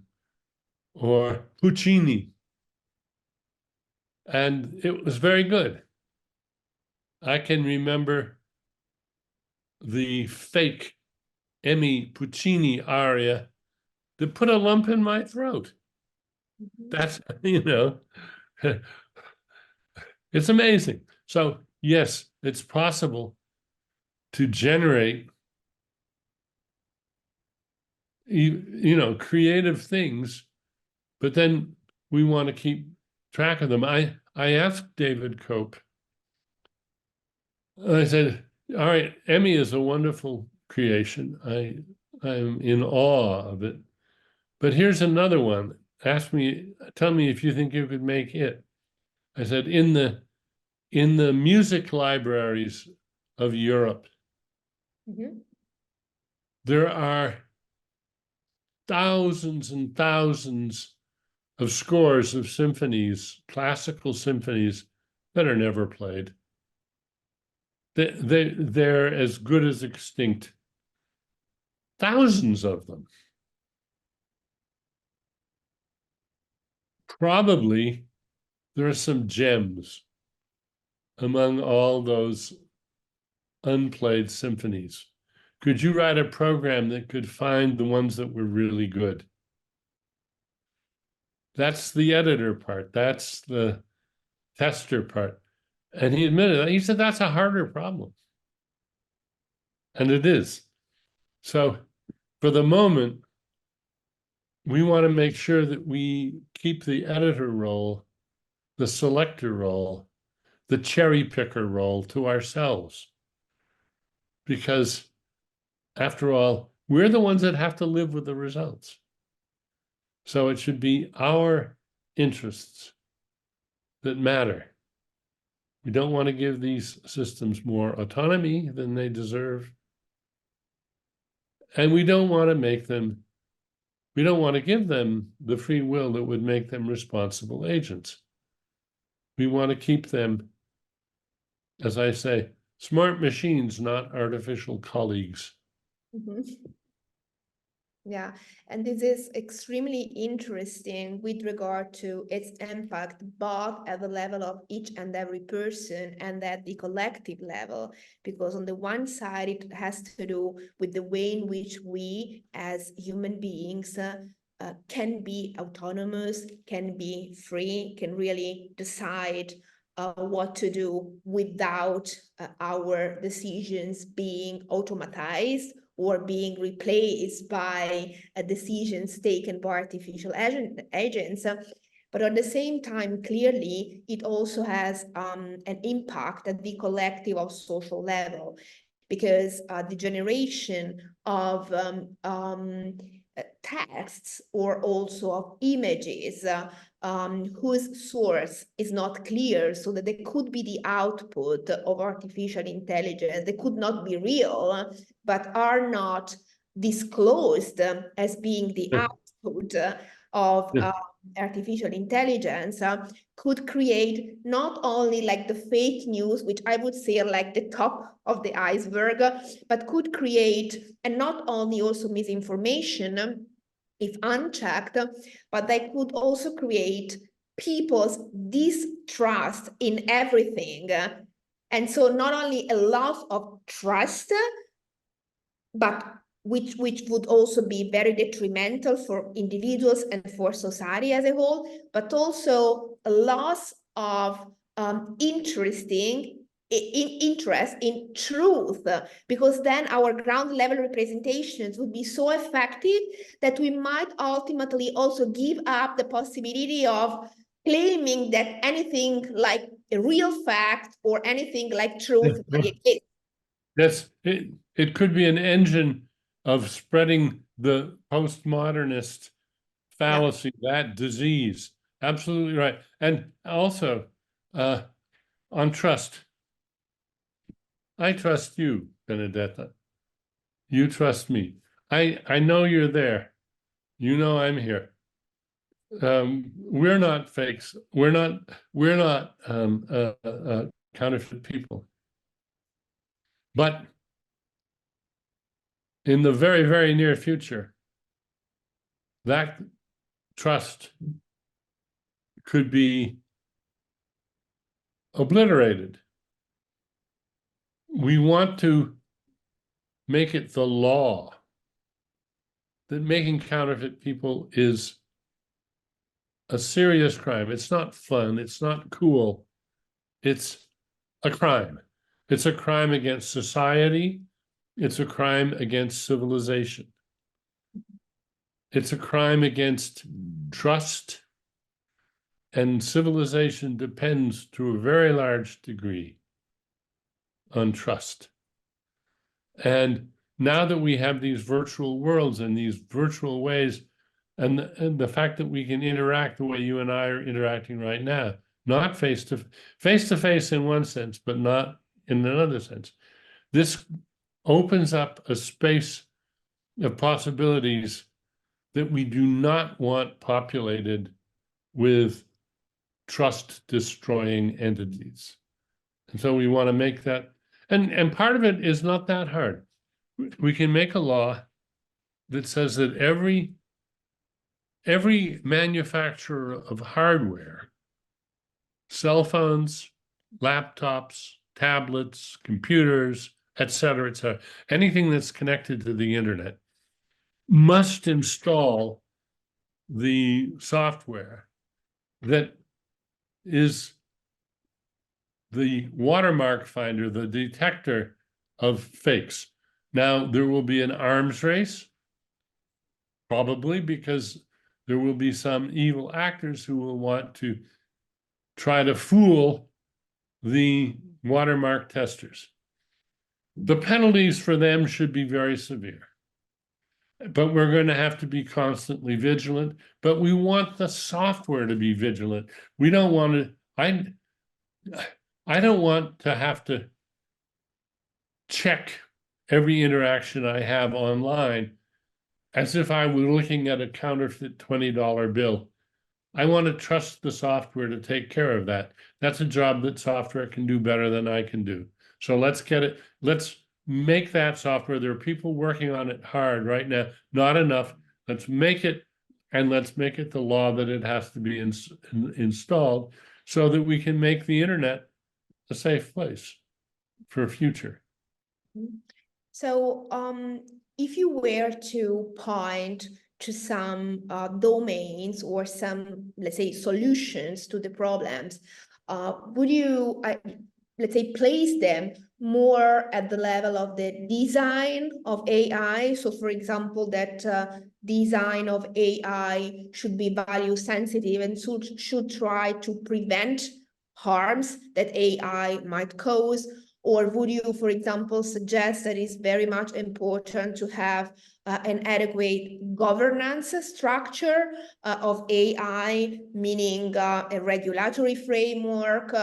or Puccini. And it was very good. I can remember the fake EMI Puccini aria that put a lump in my throat. That's, it's amazing. So yes, it's possible to generate, creative things, but then we want to keep track of them. I asked David Cope, I said, all right, EMI is a wonderful creation. I'm in awe of it. But here's another one. Tell me if you think you could make it. I said, in the music libraries of Europe, there are thousands and thousands of scores of symphonies, classical symphonies, that are never played. They're as good as extinct. Thousands of them. Probably there are some gems among all those unplayed symphonies. Could you write a program that could find the ones that were really good? That's the editor part. That's the tester part. And he admitted that. He said, that's a harder problem. And it is. So for the moment, we want to make sure that we keep the editor role, the selector role, the cherry picker role to ourselves. Because after all, we're the ones that have to live with the results. So it should be our interests that matter. We don't want to give these systems more autonomy than they deserve. And we don't want to give them the free will that would make them responsible agents. We want to keep them, as I say, smart machines, not artificial colleagues. Mm-hmm. Yeah, and this is extremely interesting with regard to its impact, both at the level of each and every person and at the collective level, because on the one side, it has to do with the way in which we as human beings can be autonomous, can be free, can really decide what to do without our decisions being automatized or being replaced by decisions taken by artificial agents. But at the same time, clearly, it also has an impact at the collective or social level, because the generation of texts or also of images whose source is not clear, so that they could be the output of artificial intelligence. They could not be real, but are not disclosed as being the output of artificial intelligence, could create not only like the fake news, which I would say are like the top of the iceberg, but could create, and not only also misinformation, if unchecked, but they could also create people's distrust in everything. And so not only a loss of trust, but which would also be very detrimental for individuals and for society as a whole, but also a loss of interest in truth, because then our ground level representations would be so effective that we might ultimately also give up the possibility of claiming that anything like a real fact or anything like truth really exists. Yes, it could be an engine of spreading the postmodernist fallacy, that disease. Absolutely right. And also on trust. I trust you, Benedetta. You trust me. I know you're there. You know I'm here. We're not fakes. We're not counterfeit people. But in the very, very near future, that trust could be obliterated. We want to make it the law that making counterfeit people is a serious crime. It's not fun. It's not cool. It's a crime. It's a crime against society. It's a crime against civilization. It's a crime against trust. And civilization depends to a very large degree on trust. And now that we have these virtual worlds and these virtual ways, and the fact that we can interact the way you and I are interacting right now, not face to face in one sense, but not in another sense, this opens up a space of possibilities that we do not want populated with trust-destroying entities. And so we want to make that, and part of it is not that hard. We can make a law that says that every manufacturer of hardware, cell phones, laptops, tablets, computers, et cetera, anything that's connected to the internet, must install the software that is the watermark finder, the detector of fakes. Now, there will be an arms race, probably, because there will be some evil actors who will want to try to fool the watermark testers. The penalties for them should be very severe. But we're going to have to be constantly vigilant. But we want the software to be vigilant. We don't want to, I don't want to have to check every interaction I have online as if I were looking at a counterfeit $20 bill. I want to trust the software to take care of that. That's a job that software can do better than I can do. So let's get it, let's make that software. There are people working on it hard right now, not enough. Let's make it, and let's make it the law that it has to be installed so that we can make the internet a safe place for a future. So if you were to point to some domains or some, let's say, solutions to the problems, would you, let's say, place them more at the level of the design of AI? So, for example, that design of AI should be value sensitive and should try to prevent harms that AI might cause? Or would you, for example, suggest that it's very much important to have an adequate governance structure of AI, meaning a regulatory framework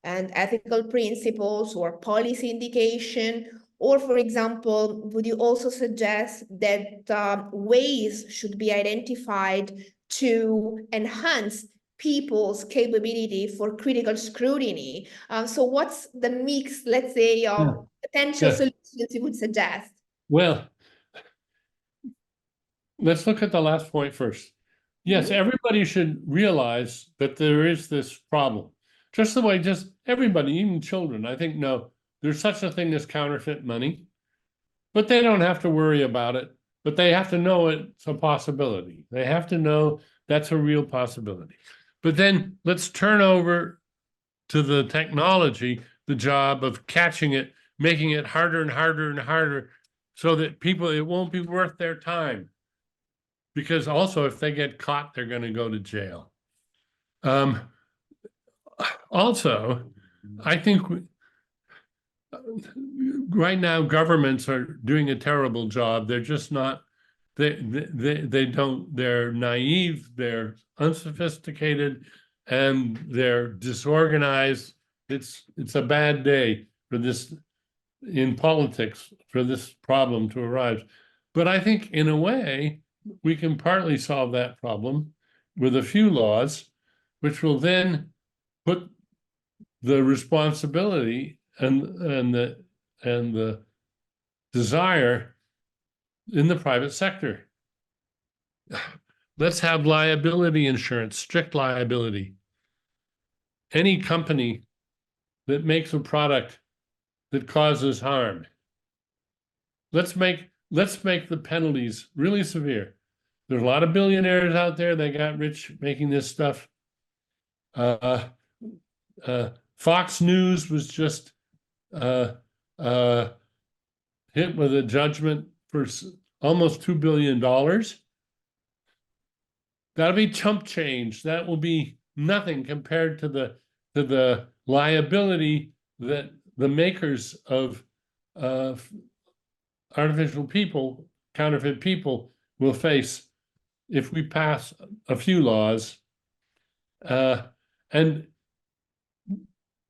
and ethical principles or policy indication? Or, for example, would you also suggest that ways should be identified to enhance people's capability for critical scrutiny? So what's the mix, let's say, of potential solutions you would suggest? Well, let's look at the last point first. Yes, everybody should realize that there is this problem. Just the way everybody, even children, I think, know there's such a thing as counterfeit money, but they don't have to worry about it. But they have to know it's a possibility. They have to know that's a real possibility. But then let's turn over to the technology, the job of catching it, making it harder and harder and harder so that people, it won't be worth their time. Because also, if they get caught, they're going to go to jail. Also, I think right now governments are doing a terrible job. They're just not, they don't, they're naive, they're unsophisticated, and they're disorganized. It's a bad day for this in politics for this problem to arise. But I think in a way, we can partly solve that problem with a few laws, which will then put the responsibility and the desire in the private sector. Let's have liability insurance, strict liability. Any company that makes a product that causes harm, let's make the penalties really severe. There's a lot of billionaires out there. They got rich making this stuff. Fox News was just hit with a judgment for almost $2 billion. That'll be chump change. That will be nothing compared to the liability that the makers of artificial people, counterfeit people, will face if we pass a few laws. And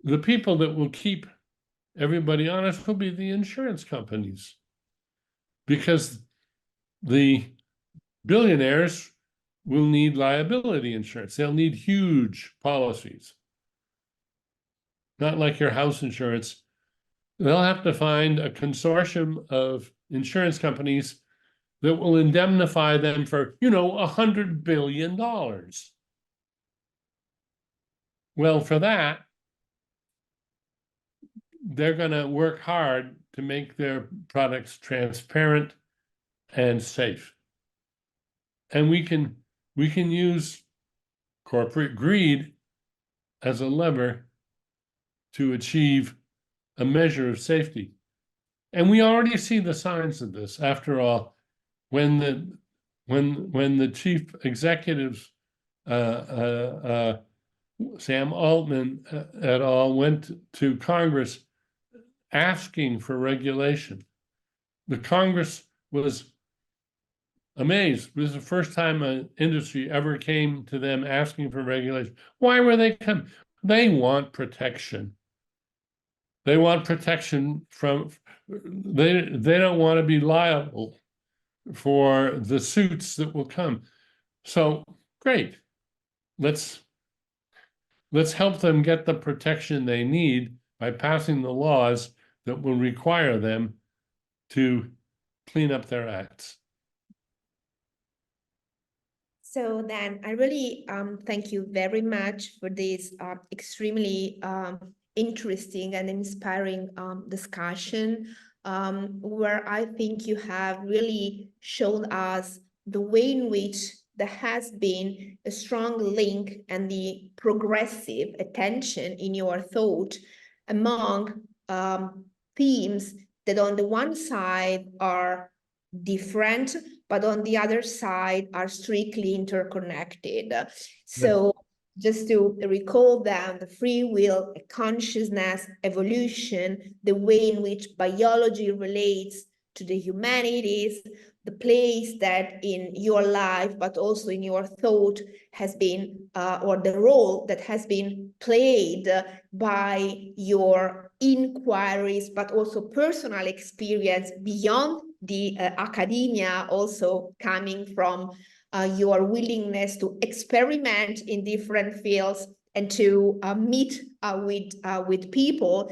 the people that will keep everybody honest will be the insurance companies, because the billionaires will need liability insurance. They'll need huge policies, not like your house insurance. They'll have to find a consortium of insurance companies that will indemnify them for, $100 billion. Well, for that, they're going to work hard to make their products transparent and safe. And we can use corporate greed as a lever to achieve a measure of safety. And we already see the signs of this. After all, when when the chief executives, Sam Altman et al. Went to Congress asking for regulation, the Congress was amazed. This is the first time an industry ever came to them asking for regulation. Why were they coming? They want protection. They want protection from, they don't want to be liable for the suits that will come. So great. Let's help them get the protection they need by passing the laws that will require them to clean up their acts. So then I really thank you very much for this extremely interesting and inspiring discussion, where I think you have really shown us the way in which there has been a strong link and the progressive attention in your thought among themes that on the one side are different, but on the other side are strictly interconnected. So just to recall them, the free will, consciousness, evolution, the way in which biology relates to the humanities, the place that in your life, but also in your thought has been, or the role that has been played by your inquiries, but also personal experience beyond the academia, also coming from your willingness to experiment in different fields and to meet with people,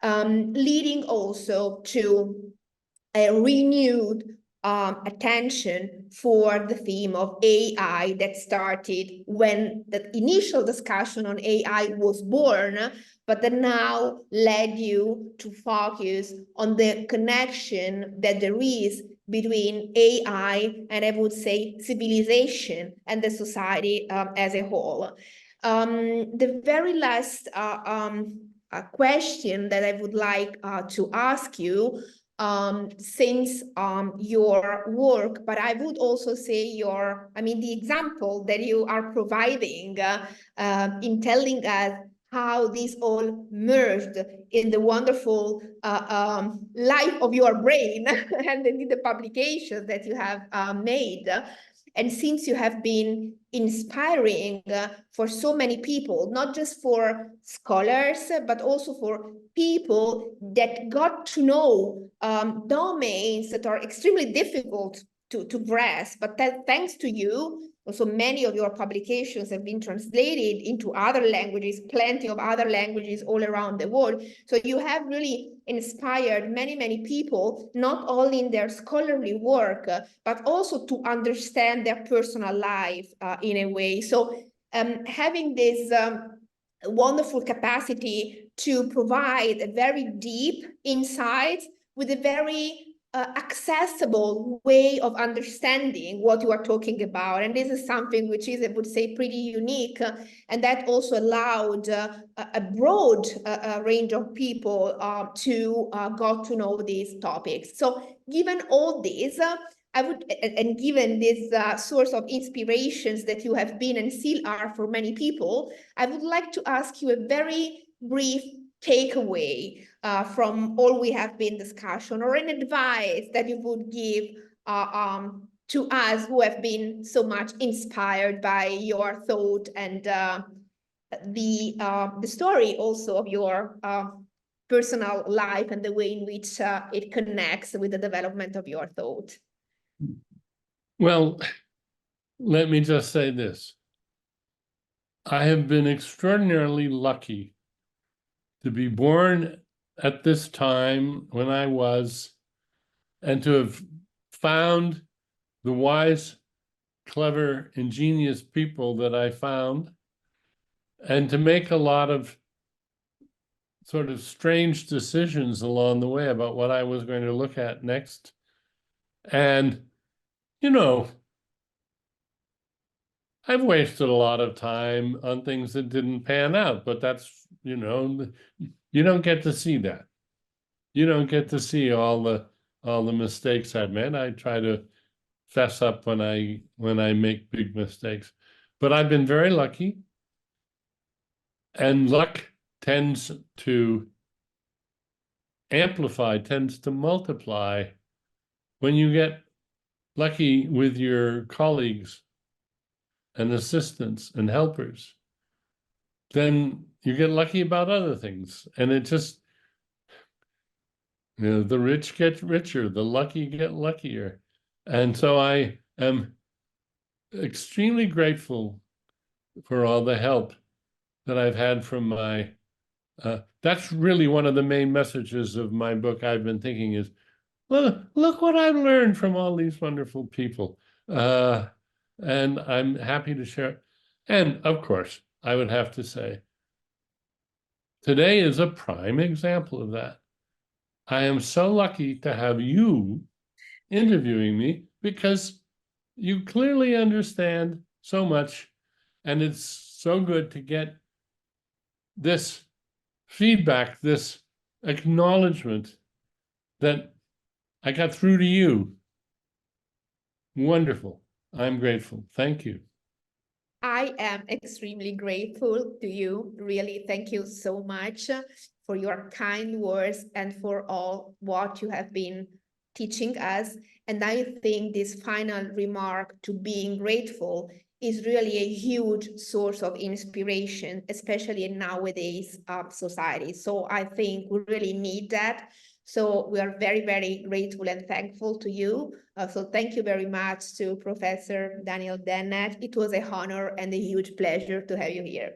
leading also to a renewed attention for the theme of AI that started when the initial discussion on AI was born, but that now led you to focus on the connection that there is between AI and, I would say, civilization and the society as a whole. The very last question that I would like to ask you, since your work, but I would also say the example that you are providing in telling us how this all merged in the wonderful life of your brain and in the publications that you have made. And since you have been inspiring for so many people, not just for scholars, but also for people that got to know domains that are extremely difficult to grasp, but that thanks to you, also many of your publications have been translated into other languages, plenty of other languages all around the world. So you have really inspired many, many people, not only in their scholarly work, but also to understand their personal life in a way. So having this wonderful capacity to provide a very deep insight with a very accessible way of understanding what you are talking about. And this is something which is, I would say, pretty unique, and that also allowed a broad range of people to got to know these topics. So given all this, I would, and given this source of inspirations that you have been and still are for many people, I would like to ask you a very brief takeaway from all we have been discussing, or an advice that you would give to us who have been so much inspired by your thought and the story also of your personal life and the way in which it connects with the development of your thought. Well, let me just say this. I have been extraordinarily lucky to be born at this time when I was, and to have found the wise, clever, ingenious people that I found, and to make a lot of sort of strange decisions along the way about what I was going to look at next. And, you know, I've wasted a lot of time on things that didn't pan out, but that's, you know, you don't get to see that. You don't get to see all the mistakes I've made. I try to fess up when I make big mistakes. But I've been very lucky, and luck tends to amplify, tends to multiply when you get lucky with your colleagues and assistants and helpers. Then you get lucky about other things, and it just, the rich get richer, the lucky get luckier. And so I am extremely grateful for all the help that I've had from my, that's really one of the main messages of my book. I've been thinking is, well, look what I've learned from all these wonderful people. And I'm happy to share. And of course, I would have to say, today is a prime example of that. I am so lucky to have you interviewing me, because you clearly understand so much, and it's so good to get this feedback, this acknowledgement that I got through to you. Wonderful. I'm grateful. Thank you. I am extremely grateful to you. Really, thank you so much for your kind words and for all what you have been teaching us. And I think this final remark to being grateful is really a huge source of inspiration, especially in nowadays society. So I think we really need that. So we are very, very grateful and thankful to you. So thank you very much to Professor Daniel Dennett. It was a honor and a huge pleasure to have you here.